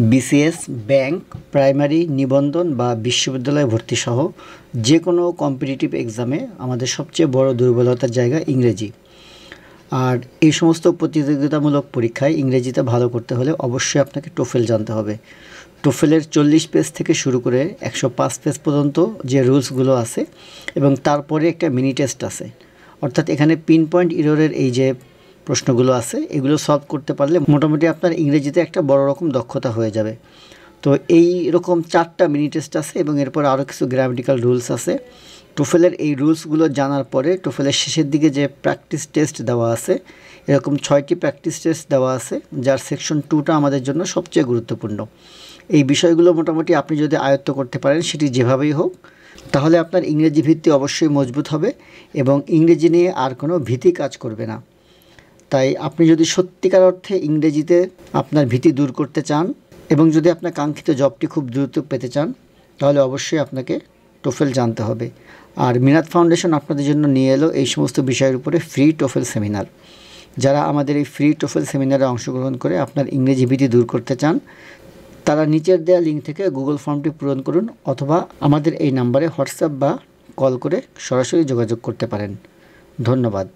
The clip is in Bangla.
বিসিএস, ব্যাংক, প্রাইমারি, নিবন্ধন বা বিশ্ববিদ্যালয়ে ভর্তি সহ যে কোনো কম্পিটিটিভ এক্সামে আমাদের সবচেয়ে বড় দুর্বলতার জায়গা ইংরেজি। আর এই সমস্ত প্রতিযোগিতামূলক পরীক্ষায় ইংরেজিতে ভালো করতে হলে অবশ্যই আপনাকে টোফেল জানতে হবে। টোফেলের 40 পেজ থেকে শুরু করে 105 পেজ পর্যন্ত যে রুলসগুলো আছে এবং তারপরে একটা মিনি টেস্ট আছে, অর্থাৎ এখানে পিন পয়েন্ট ইররের এই যে প্রশ্নগুলো আছে এগুলো সলভ করতে পারলে মোটামুটি আপনার ইংরেজিতে একটা বড় রকম দক্ষতা হয়ে যাবে। তো এই রকম 4টা মিনি টেস্ট আছে এবং এরপর আরও কিছু গ্রামাটিক্যাল রুলস আছে। টোফেলের এই রুলসগুলো জানার পরে টোফেলের শেষের দিকে যে প্র্যাকটিস টেস্ট দেওয়া আছে, এরকম 6টি প্র্যাকটিস টেস্ট দেওয়া আছে, যার সেকশন 2টা আমাদের জন্য সবচেয়ে গুরুত্বপূর্ণ। এই বিষয়গুলো মোটামুটি আপনি যদি আয়ত্ত করতে পারেন সেটি যেভাবেই হোক, তাহলে আপনার ইংরেজি ভিত্তি অবশ্যই মজবুত হবে এবং ইংরেজি নিয়ে আর কোনো ভীতি কাজ করবে না। তাই আপনি যদি সত্যিকার অর্থে ইংরেজিতে আপনার ভীতি দূর করতে চান এবং যদি আপনার কাঙ্ক্ষিত জবটি খুব দ্রুত পেতে চান, তাহলে অবশ্যই আপনাকে টোফেল জানতে হবে। আর মিনাত ফাউন্ডেশন আপনাদের জন্য নিয়ে এলো এই সমস্ত বিষয়ের উপরে ফ্রি টোফেল সেমিনার। যারা আমাদের এই ফ্রি টোফেল সেমিনারে অংশগ্রহণ করে আপনার ইংরেজি ভীতি দূর করতে চান, তারা নিচের দেওয়া লিঙ্ক থেকে গুগল ফর্মটি পূরণ করুন অথবা আমাদের এই নাম্বারে হোয়াটসঅ্যাপ বা কল করে সরাসরি যোগাযোগ করতে পারেন। ধন্যবাদ।